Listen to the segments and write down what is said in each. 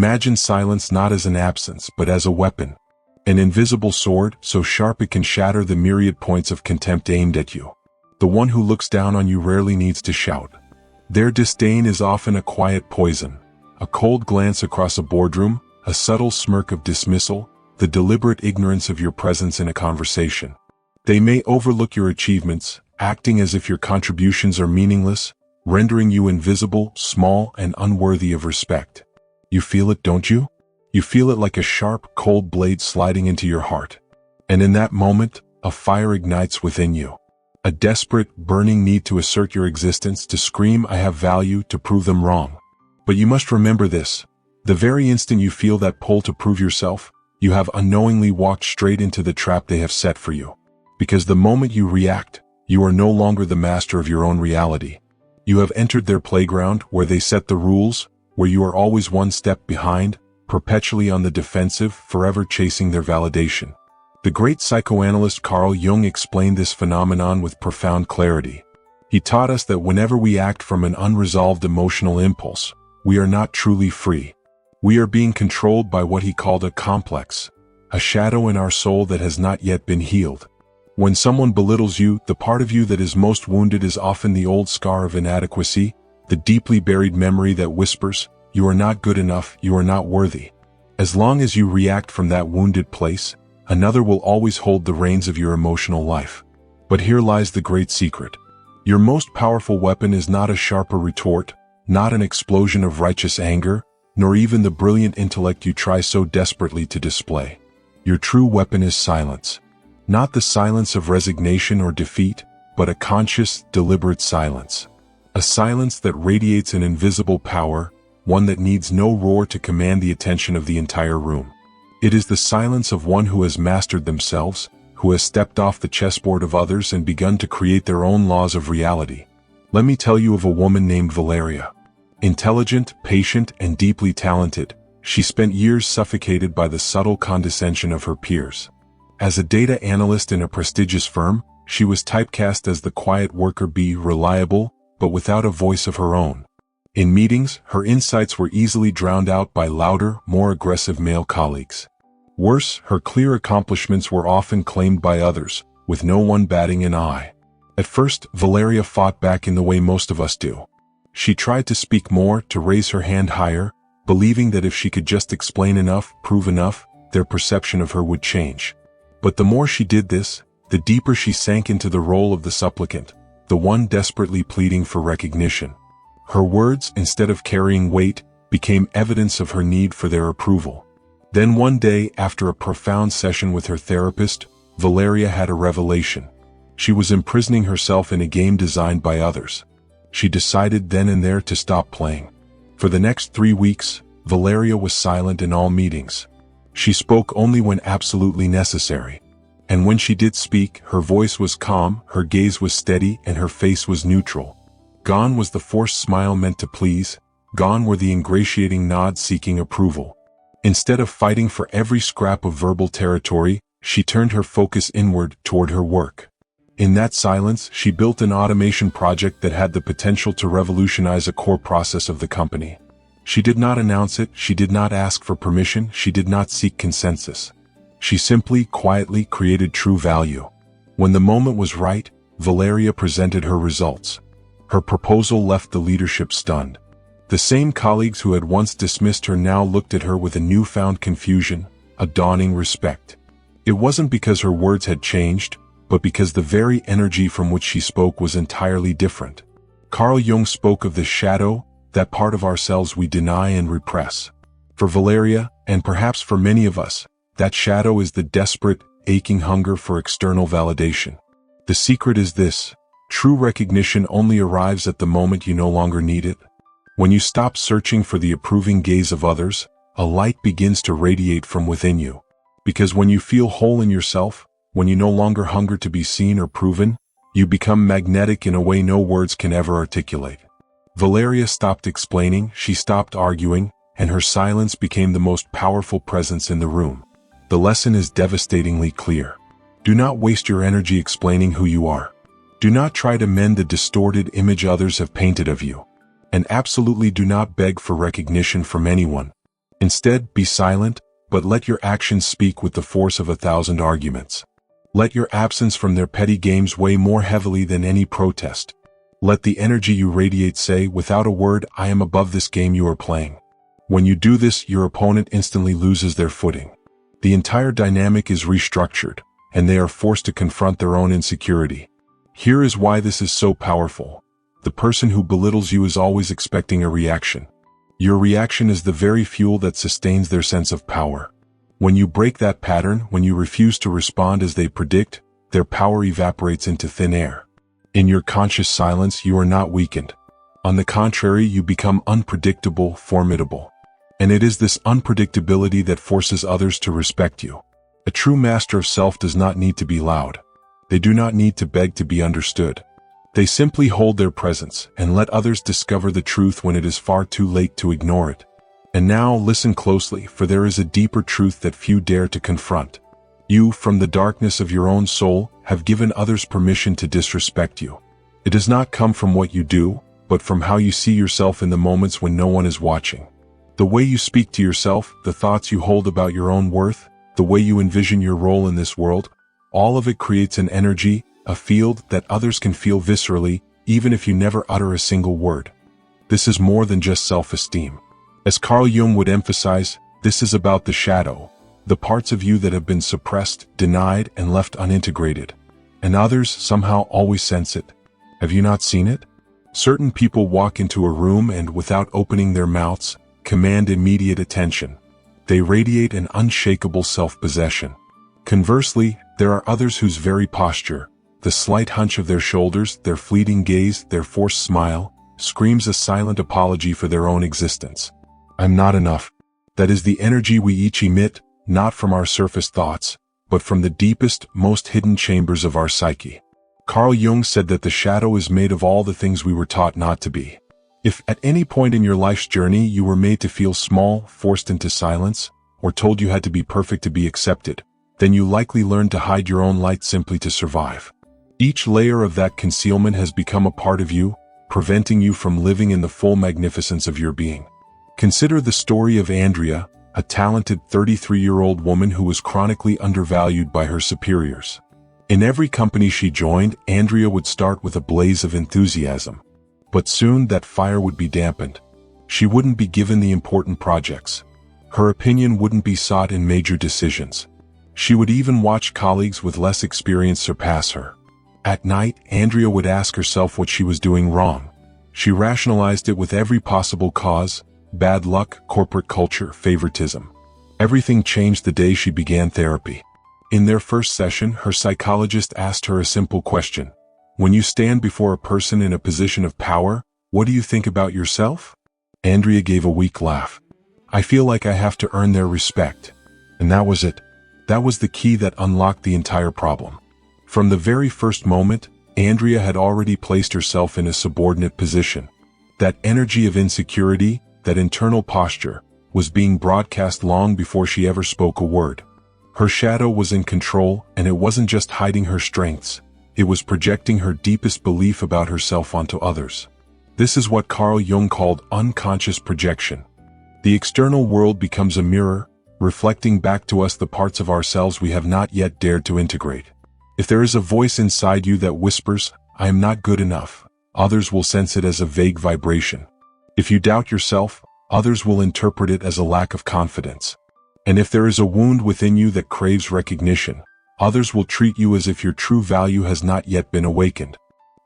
Imagine silence not as an absence but as a weapon. An invisible sword, so sharp it can shatter the myriad points of contempt aimed at you. The one who looks down on you rarely needs to shout. Their disdain is often a quiet poison. A cold glance across a boardroom, a subtle smirk of dismissal, the deliberate ignorance of your presence in a conversation. They may overlook your achievements, acting as if your contributions are meaningless, rendering you invisible, small, and unworthy of respect. You feel it, don't you? You feel it like a sharp, cold blade sliding into your heart. And in that moment, a fire ignites within you. A desperate, burning need to assert your existence, to scream, "I have value," to prove them wrong. But you must remember this. The very instant you feel that pull to prove yourself, you have unknowingly walked straight into the trap they have set for you. Because the moment you react, you are no longer the master of your own reality. You have entered their playground, where they set the rules, where you are always one step behind, perpetually on the defensive, forever chasing their validation. The great psychoanalyst Carl Jung explained this phenomenon with profound clarity. He taught us that whenever we act from an unresolved emotional impulse, we are not truly free. We are being controlled by what he called a complex, a shadow in our soul that has not yet been healed. When someone belittles you, the part of you that is most wounded is often the old scar of inadequacy, the deeply buried memory that whispers, "You are not good enough, you are not worthy." As long as you react from that wounded place, another will always hold the reins of your emotional life. But here lies the great secret. Your most powerful weapon is not a sharper retort, not an explosion of righteous anger, nor even the brilliant intellect you try so desperately to display. Your true weapon is silence. Not the silence of resignation or defeat, but a conscious, deliberate silence. A silence that radiates an invisible power, one that needs no roar to command the attention of the entire room. It is the silence of one who has mastered themselves, who has stepped off the chessboard of others and begun to create their own laws of reality. Let me tell you of a woman named Valeria. Intelligent, patient, and deeply talented, she spent years suffocated by the subtle condescension of her peers. As a data analyst in a prestigious firm, she was typecast as the quiet worker bee, reliable, but without a voice of her own. In meetings, her insights were easily drowned out by louder, more aggressive male colleagues. Worse, her clear accomplishments were often claimed by others, with no one batting an eye. At first, Valeria fought back in the way most of us do. She tried to speak more, to raise her hand higher, believing that if she could just explain enough, prove enough, their perception of her would change. But the more she did this, the deeper she sank into the role of the supplicant, the one desperately pleading for recognition. Her words, instead of carrying weight, became evidence of her need for their approval. Then one day, after a profound session with her therapist, Valeria had a revelation. She was imprisoning herself in a game designed by others. She decided then and there to stop playing. For the next 3 weeks, Valeria was silent in all meetings. She spoke only when absolutely necessary. And when she did speak, her voice was calm, her gaze was steady, and her face was neutral. Gone was the forced smile meant to please, gone were the ingratiating nods seeking approval. Instead of fighting for every scrap of verbal territory, she turned her focus inward, toward her work. In that silence, she built an automation project that had the potential to revolutionize a core process of the company. She did not announce it, she did not ask for permission, she did not seek consensus. She simply, quietly created true value. When the moment was right, Valeria presented her results. Her proposal left the leadership stunned. The same colleagues who had once dismissed her now looked at her with a newfound confusion, a dawning respect. It wasn't because her words had changed, but because the very energy from which she spoke was entirely different. Carl Jung spoke of the shadow, that part of ourselves we deny and repress. For Valeria, and perhaps for many of us, that shadow is the desperate, aching hunger for external validation. The secret is this: true recognition only arrives at the moment you no longer need it. When you stop searching for the approving gaze of others, a light begins to radiate from within you. Because when you feel whole in yourself, when you no longer hunger to be seen or proven, you become magnetic in a way no words can ever articulate. Valeria stopped explaining, she stopped arguing, and her silence became the most powerful presence in the room. The lesson is devastatingly clear. Do not waste your energy explaining who you are. Do not try to mend the distorted image others have painted of you. And absolutely do not beg for recognition from anyone. Instead, be silent, but let your actions speak with the force of 1,000 arguments. Let your absence from their petty games weigh more heavily than any protest. Let the energy you radiate say, without a word, I am above this game you are playing. When you do this, your opponent instantly loses their footing. The entire dynamic is restructured, and they are forced to confront their own insecurity. Here is why this is so powerful. The person who belittles you is always expecting a reaction. Your reaction is the very fuel that sustains their sense of power. When you break that pattern, when you refuse to respond as they predict, their power evaporates into thin air. In your conscious silence, you are not weakened. On the contrary, you become unpredictable, formidable. And it is this unpredictability that forces others to respect you. A true master of self does not need to be loud. They do not need to beg to be understood. They simply hold their presence and let others discover the truth when it is far too late to ignore it. And now listen closely, for there is a deeper truth that few dare to confront. You, from the darkness of your own soul, have given others permission to disrespect you. It does not come from what you do, but from how you see yourself in the moments when no one is watching. The way you speak to yourself, the thoughts you hold about your own worth, the way you envision your role in this world, all of it creates an energy, a field that others can feel viscerally, even if you never utter a single word. This is more than just self-esteem. As Carl Jung would emphasize, this is about the shadow, the parts of you that have been suppressed, denied, and left unintegrated. And others somehow always sense it. Have you not seen it? Certain people walk into a room and, without opening their mouths, command immediate attention. They radiate an unshakable self-possession. Conversely, there are others whose very posture, the slight hunch of their shoulders, their fleeting gaze, their forced smile, screams a silent apology for their own existence. I'm not enough. That is the energy we each emit, not from our surface thoughts, but from the deepest, most hidden chambers of our psyche. Carl Jung said that the shadow is made of all the things we were taught not to be. If at any point in your life's journey you were made to feel small, forced into silence, or told you had to be perfect to be accepted, then you likely learned to hide your own light simply to survive. Each layer of that concealment has become a part of you, preventing you from living in the full magnificence of your being. Consider the story of Andrea, a talented 33-year-old woman who was chronically undervalued by her superiors. In every company she joined, Andrea would start with a blaze of enthusiasm. But soon that fire would be dampened. She wouldn't be given the important projects. Her opinion wouldn't be sought in major decisions. She would even watch colleagues with less experience surpass her. At night, Andrea would ask herself what she was doing wrong. She rationalized it with every possible cause: bad luck, corporate culture, favoritism. Everything changed the day she began therapy. In their first session, her psychologist asked her a simple question. When you stand before a person in a position of power, what do you think about yourself? Andrea gave a weak laugh. I feel like I have to earn their respect. And that was it. That was the key that unlocked the entire problem. From the very first moment, Andrea had already placed herself in a subordinate position. That energy of insecurity, that internal posture, was being broadcast long before she ever spoke a word. Her shadow was in control, and it wasn't just hiding her strengths. It was projecting her deepest belief about herself onto others. This is what Carl Jung called unconscious projection. The external world becomes a mirror, reflecting back to us the parts of ourselves we have not yet dared to integrate. If there is a voice inside you that whispers, I am not good enough, others will sense it as a vague vibration. If you doubt yourself, others will interpret it as a lack of confidence. And if there is a wound within you that craves recognition, others will treat you as if your true value has not yet been awakened.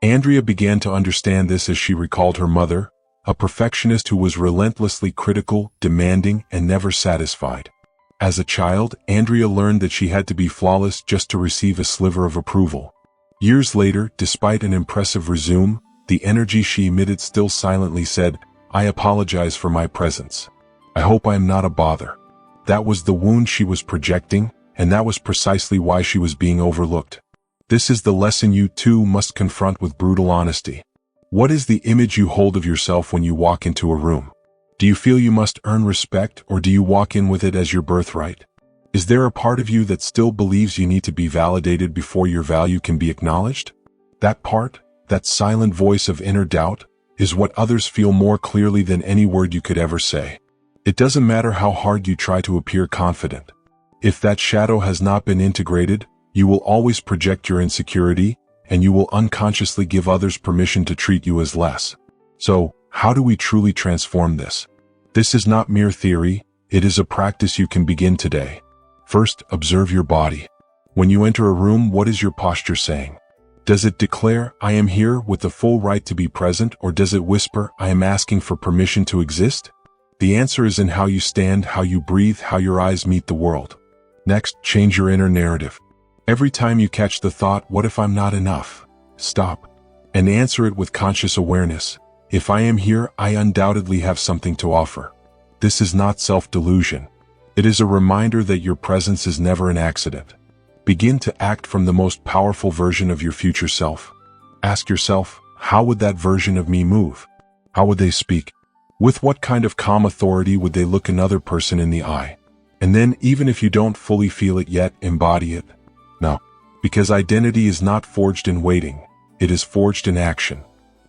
Andrea began to understand this as she recalled her mother, a perfectionist who was relentlessly critical, demanding, and never satisfied. As a child, Andrea learned that she had to be flawless just to receive a sliver of approval. Years later, despite an impressive resume, the energy she emitted still silently said, I apologize for my presence. I hope I am not a bother. That was the wound she was projecting, and that was precisely why she was being overlooked. This is the lesson you too must confront with brutal honesty. What is the image you hold of yourself when you walk into a room? Do you feel you must earn respect, or do you walk in with it as your birthright? Is there a part of you that still believes you need to be validated before your value can be acknowledged? That part, that silent voice of inner doubt, is what others feel more clearly than any word you could ever say. It doesn't matter how hard you try to appear confident. If that shadow has not been integrated, you will always project your insecurity, and you will unconsciously give others permission to treat you as less. So, how do we truly transform this? This is not mere theory, it is a practice you can begin today. First, observe your body. When you enter a room, what is your posture saying? Does it declare, "I am here with the full right to be present," or does it whisper, "I am asking for permission to exist"? The answer is in how you stand, how you breathe, how your eyes meet the world. Next, change your inner narrative. Every time you catch the thought, "What if I'm not enough?" Stop and answer it with conscious awareness. If I am here, I undoubtedly have something to offer. This is not self-delusion. It is a reminder that your presence is never an accident. Begin to act from the most powerful version of your future self. Ask yourself, how would that version of me move? How would they speak? With what kind of calm authority would they look another person in the eye? And then, even if you don't fully feel it yet, embody it. No, because identity is not forged in waiting, it is forged in action.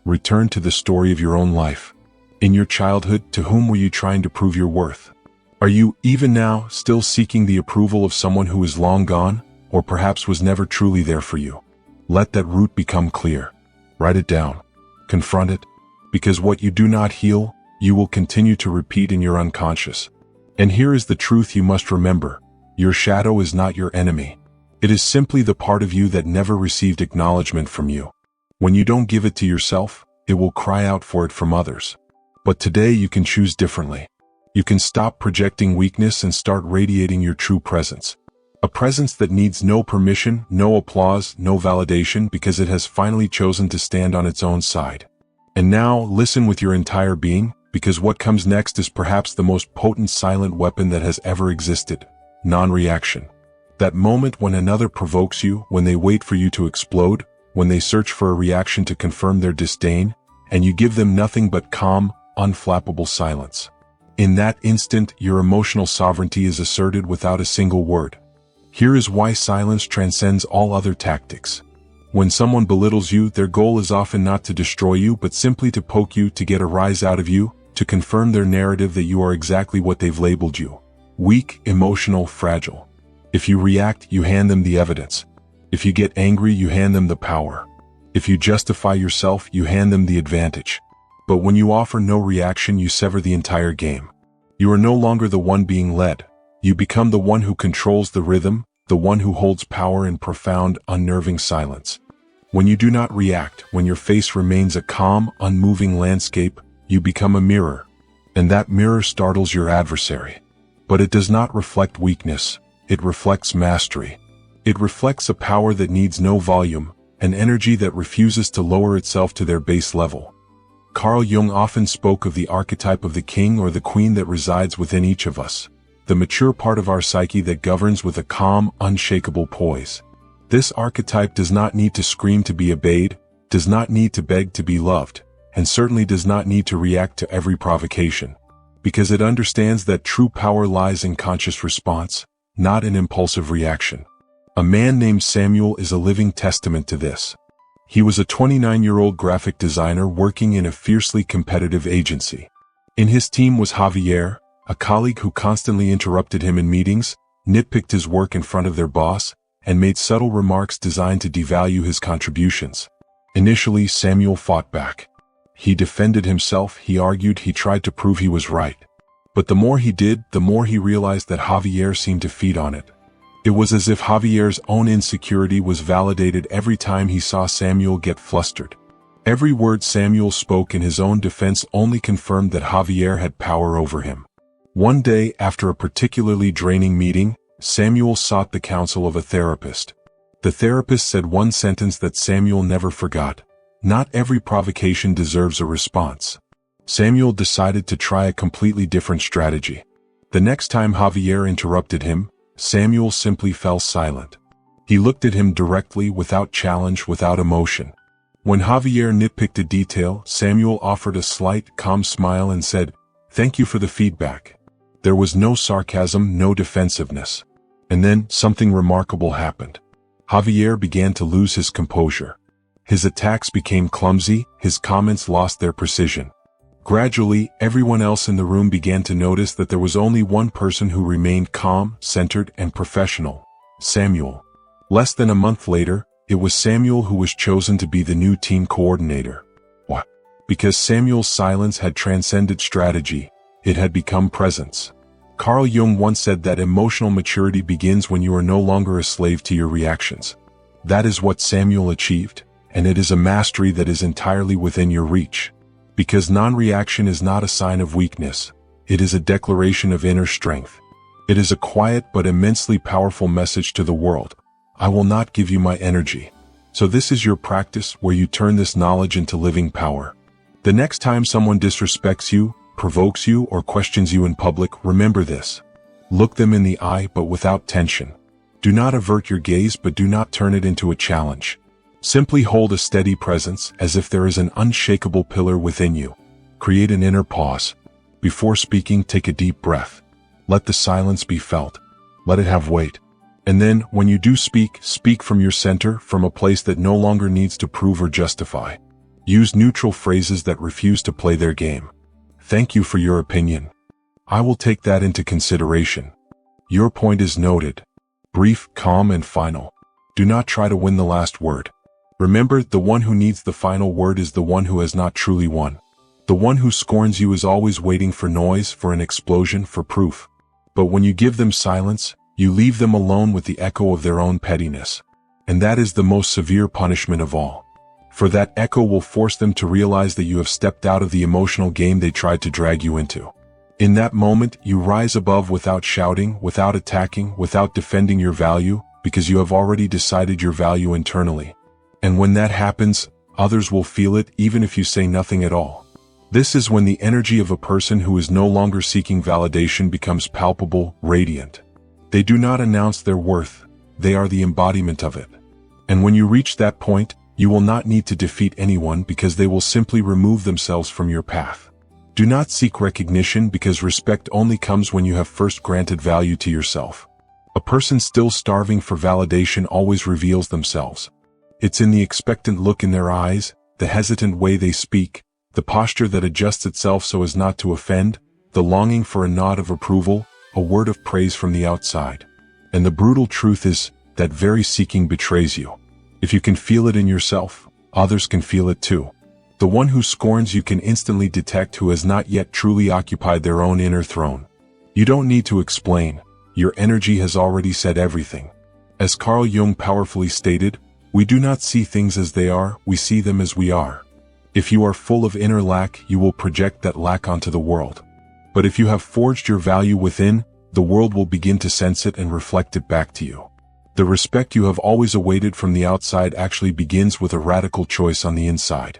Return to the story of your own life. In your childhood, to whom were you trying to prove your worth? Are you, even now, still seeking the approval of someone who is long gone, or perhaps was never truly there for you? Let that root become clear. Write it down. Confront it. Because what you do not heal, you will continue to repeat in your unconscious. And here is the truth you must remember. Your shadow is not your enemy. It is simply the part of you that never received acknowledgement from you. When you don't give it to yourself, it will cry out for it from others. But today you can choose differently. You can stop projecting weakness and start radiating your true presence. A presence that needs no permission, no applause, no validation, because it has finally chosen to stand on its own side. And now, listen with your entire being, because what comes next is perhaps the most potent silent weapon that has ever existed: non-reaction. That moment when another provokes you, when they wait for you to explode, when they search for a reaction to confirm their disdain, and you give them nothing but calm, unflappable silence. In that instant, your emotional sovereignty is asserted without a single word. Here is why silence transcends all other tactics. When someone belittles you, their goal is often not to destroy you, but simply to poke you, to get a rise out of you, to confirm their narrative that you are exactly what they've labeled you: weak, emotional, fragile. If you react, you hand them the evidence. If you get angry, you hand them the power. If you justify yourself, you hand them the advantage. But when you offer no reaction, you sever the entire game. You are no longer the one being led. You become the one who controls the rhythm, the one who holds power in profound, unnerving silence. When you do not react, when your face remains a calm, unmoving landscape, you become a mirror. And that mirror startles your adversary. But it does not reflect weakness, it reflects mastery. It reflects a power that needs no volume, an energy that refuses to lower itself to their base level. Carl Jung often spoke of the archetype of the king or the queen that resides within each of us, the mature part of our psyche that governs with a calm, unshakable poise. This archetype does not need to scream to be obeyed, does not need to beg to be loved, and certainly does not need to react to every provocation, because it understands that true power lies in conscious response, not in impulsive reaction. A man named Samuel is a living testament to this. He was a 29-year-old graphic designer working in a fiercely competitive agency. In his team was Javier, a colleague who constantly interrupted him in meetings, nitpicked his work in front of their boss, and made subtle remarks designed to devalue his contributions. Initially, Samuel fought back. He defended himself, he argued, he tried to prove he was right. But the more he did, the more he realized that Javier seemed to feed on it. It was as if Javier's own insecurity was validated every time he saw Samuel get flustered. Every word Samuel spoke in his own defense only confirmed that Javier had power over him. One day, after a particularly draining meeting, Samuel sought the counsel of a therapist. The therapist said one sentence that Samuel never forgot: "Not every provocation deserves a response." Samuel decided to try a completely different strategy. The next time Javier interrupted him, Samuel simply fell silent. He looked at him directly, without challenge, without emotion. When Javier nitpicked a detail, Samuel offered a slight, calm smile and said, "Thank you for the feedback." There was no sarcasm, no defensiveness. And then, something remarkable happened. Javier began to lose his composure. His attacks became clumsy, his comments lost their precision. Gradually, everyone else in the room began to notice that there was only one person who remained calm, centered, and professional: Samuel. Less than a month later, it was Samuel who was chosen to be the new team coordinator. Why? Because Samuel's silence had transcended strategy. It had become presence. Carl Jung once said that emotional maturity begins when you are no longer a slave to your reactions. That is what Samuel achieved, and it is a mastery that is entirely within your reach. Because non-reaction is not a sign of weakness, it is a declaration of inner strength. It is a quiet but immensely powerful message to the world: I will not give you my energy. So this is your practice where you turn this knowledge into living power. The next time someone disrespects you, provokes you, or questions you in public, remember this. Look them in the eye but without tension. Do not avert your gaze, but do not turn it into a challenge. Simply hold a steady presence, as if there is an unshakable pillar within you. Create an inner pause. Before speaking, take a deep breath. Let the silence be felt. Let it have weight. And then, when you do speak, speak from your center, from a place that no longer needs to prove or justify. Use neutral phrases that refuse to play their game. Thank you for your opinion. I will take that into consideration. Your point is noted. Brief, calm, and final. Do not try to win the last word. Remember, the one who needs the final word is the one who has not truly won. The one who scorns you is always waiting for noise, for an explosion, for proof. But when you give them silence, you leave them alone with the echo of their own pettiness. And that is the most severe punishment of all. For that echo will force them to realize that you have stepped out of the emotional game they tried to drag you into. In that moment, you rise above without shouting, without attacking, without defending your value, because you have already decided your value internally. And when that happens, others will feel it even if you say nothing at all. This is when the energy of a person who is no longer seeking validation becomes palpable, radiant. They do not announce their worth, they are the embodiment of it. And when you reach that point, you will not need to defeat anyone because they will simply remove themselves from your path. Do not seek recognition because respect only comes when you have first granted value to yourself. A person still starving for validation always reveals themselves. It's in the expectant look in their eyes, the hesitant way they speak, the posture that adjusts itself so as not to offend, the longing for a nod of approval, a word of praise from the outside. And the brutal truth is, that very seeking betrays you. If you can feel it in yourself, others can feel it too. The one who scorns you can instantly detect who has not yet truly occupied their own inner throne. You don't need to explain, your energy has already said everything. As Carl Jung powerfully stated, we do not see things as they are, we see them as we are. If you are full of inner lack, you will project that lack onto the world. But if you have forged your value within, the world will begin to sense it and reflect it back to you. The respect you have always awaited from the outside actually begins with a radical choice on the inside.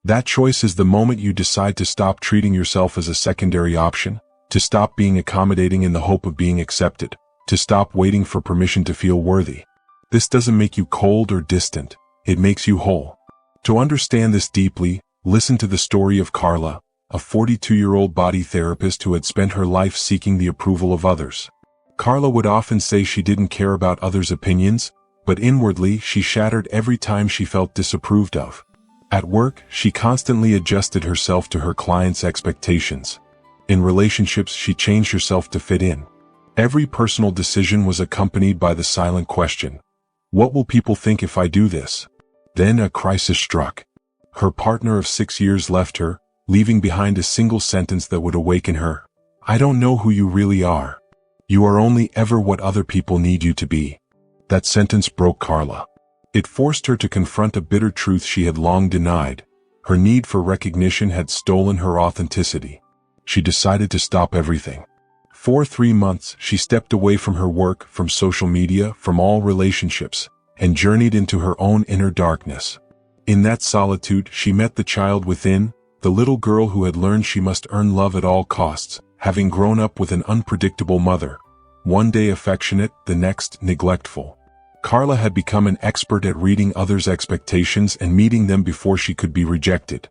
That choice is the moment you decide to stop treating yourself as a secondary option, to stop being accommodating in the hope of being accepted, to stop waiting for permission to feel worthy. This doesn't make you cold or distant, it makes you whole. To understand this deeply, listen to the story of Carla, a 42-year-old body therapist who had spent her life seeking the approval of others. Carla would often say she didn't care about others' opinions, but inwardly she shattered every time she felt disapproved of. At work, she constantly adjusted herself to her clients' expectations. In relationships, she changed herself to fit in. Every personal decision was accompanied by the silent question, "What will people think if I do this?" Then a crisis struck. Her partner of 6 years left her, leaving behind a single sentence that would awaken her. "I don't know who you really are. You are only ever what other people need you to be." That sentence broke Carla. It forced her to confront a bitter truth she had long denied. Her need for recognition had stolen her authenticity. She decided to stop everything. For 3 months, she stepped away from her work, from social media, from all relationships, and journeyed into her own inner darkness. In that solitude, she met the child within, the little girl who had learned she must earn love at all costs, having grown up with an unpredictable mother. One day affectionate, the next neglectful. Carla had become an expert at reading others' expectations and meeting them before she could be rejected.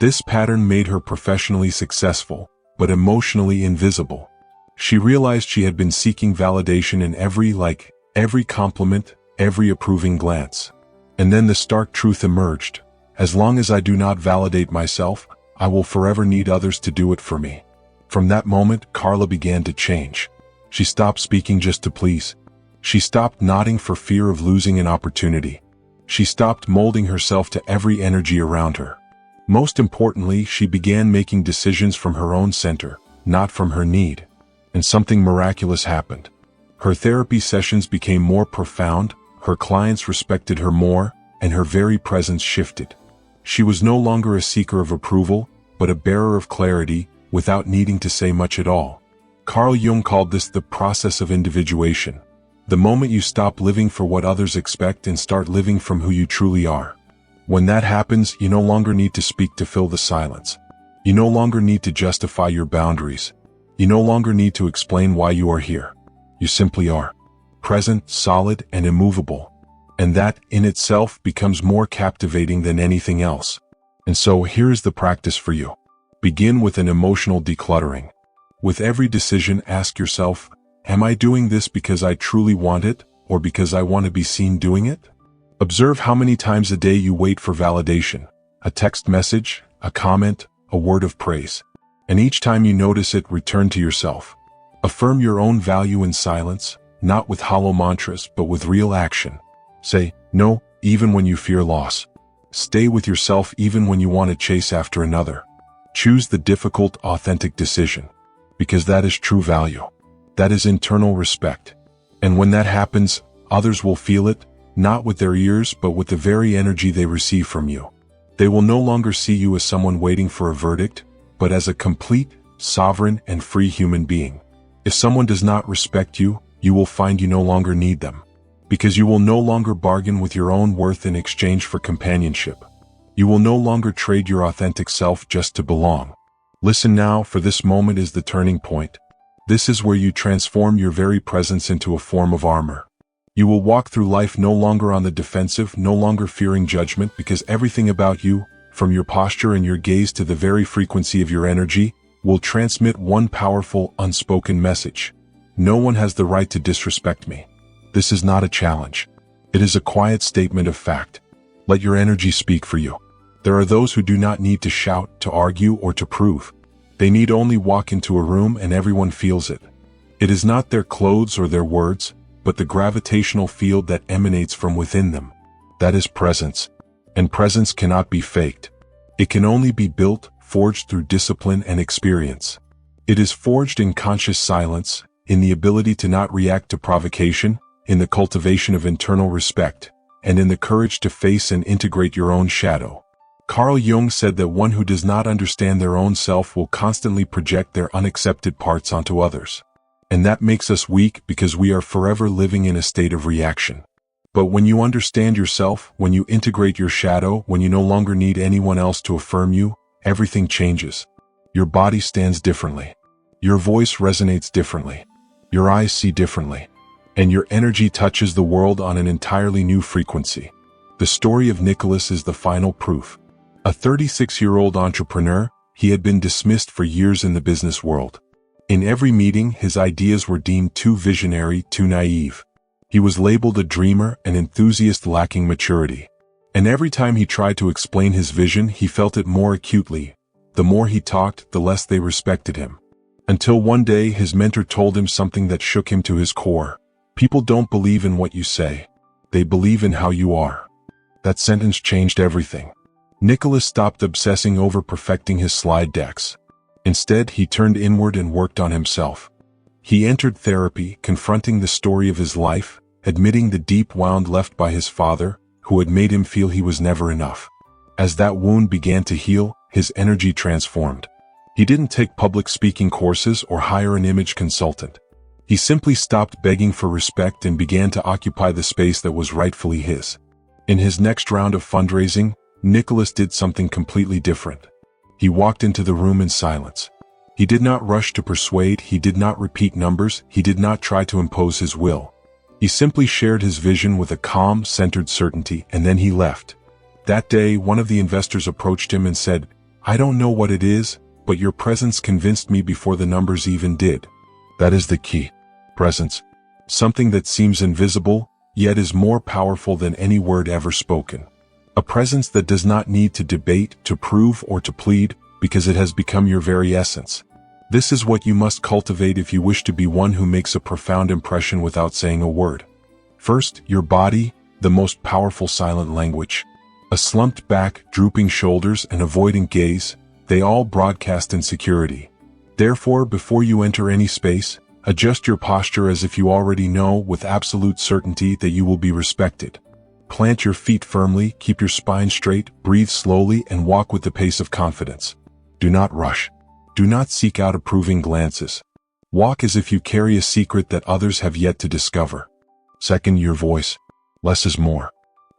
This pattern made her professionally successful, but emotionally invisible. She realized she had been seeking validation in every like, every compliment, every approving glance. And then the stark truth emerged. As long as I do not validate myself, I will forever need others to do it for me. From that moment, Carla began to change. She stopped speaking just to please. She stopped nodding for fear of losing an opportunity. She stopped molding herself to every energy around her. Most importantly, she began making decisions from her own center, not from her need. And something miraculous happened. Her therapy sessions became more profound, her clients respected her more, and her very presence shifted. She was no longer a seeker of approval, but a bearer of clarity, without needing to say much at all. Carl Jung called this the process of individuation. The moment you stop living for what others expect and start living from who you truly are. When that happens, you no longer need to speak to fill the silence. You no longer need to justify your boundaries. You no longer need to explain why you are here. You simply are. Present, solid, and immovable. And that, in itself, becomes more captivating than anything else. And so, here is the practice for you. Begin with an emotional decluttering. With every decision, ask yourself, am I doing this because I truly want it, or because I want to be seen doing it? Observe how many times a day you wait for validation, a text message, a comment, a word of praise. And each time you notice it, return to yourself. Affirm your own value in silence, not with hollow mantras, but with real action. Say, no, even when you fear loss. Stay with yourself even when you want to chase after another. Choose the difficult, authentic decision. Because that is true value. That is internal respect. And when that happens, others will feel it, not with their ears, but with the very energy they receive from you. They will no longer see you as someone waiting for a verdict, but as a complete, sovereign, and free human being. If someone does not respect you, you will find you no longer need them. Because you will no longer bargain with your own worth in exchange for companionship. You will no longer trade your authentic self just to belong. Listen now, for this moment is the turning point. This is where you transform your very presence into a form of armor. You will walk through life no longer on the defensive, no longer fearing judgment, because everything about you, from your posture and your gaze to the very frequency of your energy, will transmit one powerful, unspoken message. No one has the right to disrespect me. This is not a challenge. It is a quiet statement of fact. Let your energy speak for you. There are those who do not need to shout, to argue, or to prove. They need only walk into a room and everyone feels it. It is not their clothes or their words, but the gravitational field that emanates from within them. That is presence. And presence cannot be faked. It can only be built, forged through discipline and experience. It is forged in conscious silence, in the ability to not react to provocation, in the cultivation of internal respect, and in the courage to face and integrate your own shadow. Carl Jung said that one who does not understand their own self will constantly project their unaccepted parts onto others. And that makes us weak because we are forever living in a state of reaction. But when you understand yourself, when you integrate your shadow, when you no longer need anyone else to affirm you, everything changes. Your body stands differently. Your voice resonates differently. Your eyes see differently. And your energy touches the world on an entirely new frequency. The story of Nicholas is the final proof. A 36-year-old entrepreneur, he had been dismissed for years in the business world. In every meeting, his ideas were deemed too visionary, too naive. He was labeled a dreamer, an enthusiast lacking maturity. And every time he tried to explain his vision, he felt it more acutely. The more he talked, the less they respected him. Until one day, his mentor told him something that shook him to his core. People don't believe in what you say. They believe in how you are. That sentence changed everything. Nicholas stopped obsessing over perfecting his slide decks. Instead, he turned inward and worked on himself. He entered therapy, confronting the story of his life, admitting the deep wound left by his father, who had made him feel he was never enough. As that wound began to heal, his energy transformed. He didn't take public speaking courses or hire an image consultant. He simply stopped begging for respect and began to occupy the space that was rightfully his. In his next round of fundraising, Nicholas did something completely different. He walked into the room in silence. He did not rush to persuade, he did not repeat numbers, he did not try to impose his will. He simply shared his vision with a calm, centered certainty, and then he left. That day, one of the investors approached him and said, "I don't know what it is, but your presence convinced me before the numbers even did." That is the key. Presence. Something that seems invisible, yet is more powerful than any word ever spoken. A presence that does not need to debate, to prove, or to plead, because it has become your very essence. This is what you must cultivate if you wish to be one who makes a profound impression without saying a word. First, your body, the most powerful silent language. A slumped back, drooping shoulders, and avoidant gaze, they all broadcast insecurity. Therefore, before you enter any space, adjust your posture as if you already know with absolute certainty that you will be respected. Plant your feet firmly, keep your spine straight, breathe slowly, and walk with the pace of confidence. Do not rush. Do not seek out approving glances. Walk as if you carry a secret that others have yet to discover. Second, your voice. Less is more.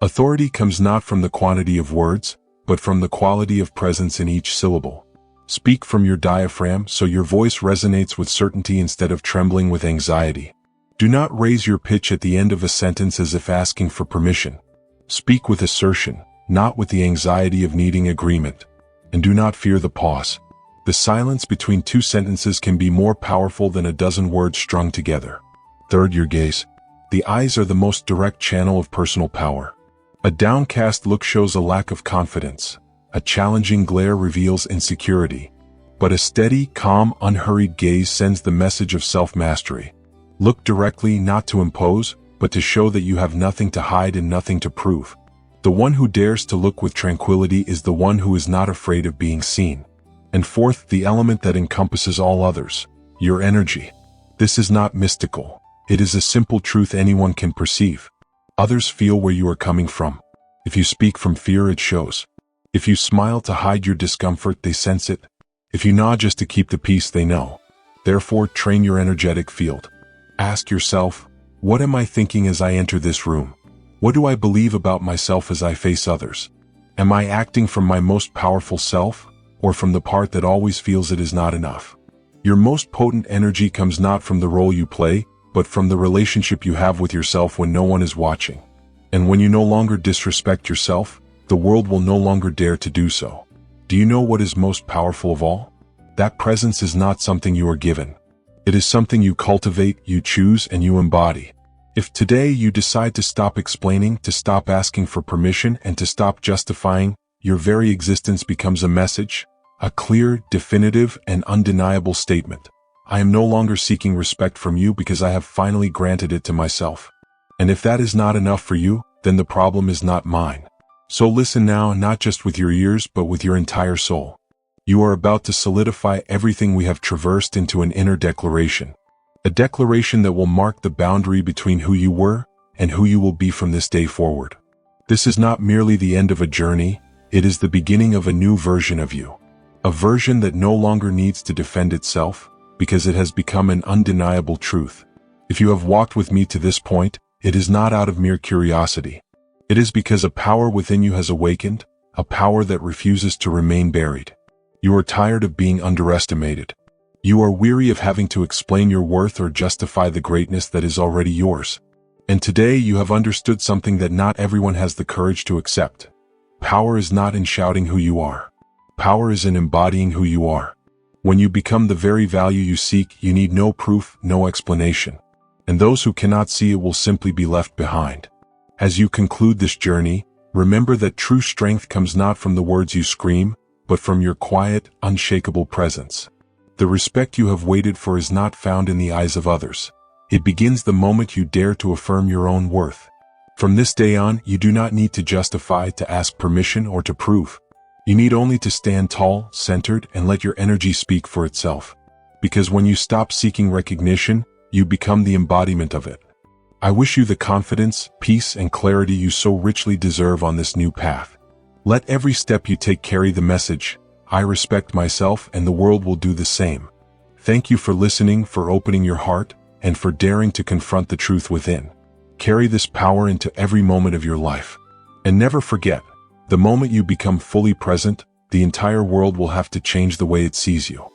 Authority comes not from the quantity of words, but from the quality of presence in each syllable. Speak from your diaphragm so your voice resonates with certainty instead of trembling with anxiety. Do not raise your pitch at the end of a sentence as if asking for permission. Speak with assertion, not with the anxiety of needing agreement. And do not fear the pause. The silence between two sentences can be more powerful than a dozen words strung together. Third, your gaze. The eyes are the most direct channel of personal power. A downcast look shows a lack of confidence. A challenging glare reveals insecurity. But a steady, calm, unhurried gaze sends the message of self-mastery. Look directly not to impose, but to show that you have nothing to hide and nothing to prove. The one who dares to look with tranquility is the one who is not afraid of being seen. And fourth, the element that encompasses all others, your energy. This is not mystical. It is a simple truth anyone can perceive. Others feel where you are coming from. If you speak from fear, it shows. If you smile to hide your discomfort, they sense it. If you nod just to keep the peace, they know. Therefore, train your energetic field. Ask yourself, what am I thinking as I enter this room? What do I believe about myself as I face others? Am I acting from my most powerful self, or from the part that always feels it is not enough? Your most potent energy comes not from the role you play, but from the relationship you have with yourself when no one is watching. And when you no longer disrespect yourself, the world will no longer dare to do so. Do you know what is most powerful of all? That presence is not something you are given. It is something you cultivate, you choose, and you embody. If today you decide to stop explaining, to stop asking for permission, and to stop justifying, your very existence becomes a message, a clear, definitive, and undeniable statement. I am no longer seeking respect from you because I have finally granted it to myself. And if that is not enough for you, then the problem is not mine. So listen now, not just with your ears, but with your entire soul. You are about to solidify everything we have traversed into an inner declaration. A declaration that will mark the boundary between who you were and who you will be from this day forward. This is not merely the end of a journey, it is the beginning of a new version of you. A version that no longer needs to defend itself, because it has become an undeniable truth. If you have walked with me to this point, it is not out of mere curiosity. It is because a power within you has awakened, a power that refuses to remain buried. You are tired of being underestimated. You are weary of having to explain your worth or justify the greatness that is already yours. And today you have understood something that not everyone has the courage to accept. Power is not in shouting who you are. Power is in embodying who you are. When you become the very value you seek, you need no proof, no explanation. And those who cannot see it will simply be left behind. As you conclude this journey, remember that true strength comes not from the words you scream, but from your quiet, unshakable presence. The respect you have waited for is not found in the eyes of others. It begins the moment you dare to affirm your own worth. From this day on, you do not need to justify, to ask permission, or to prove. You need only to stand tall, centered, and let your energy speak for itself. Because when you stop seeking recognition, you become the embodiment of it. I wish you the confidence, peace, and clarity you so richly deserve on this new path. Let every step you take carry the message, I respect myself, and the world will do the same. Thank you for listening, for opening your heart, and for daring to confront the truth within. Carry this power into every moment of your life. And never forget, the moment you become fully present, the entire world will have to change the way it sees you.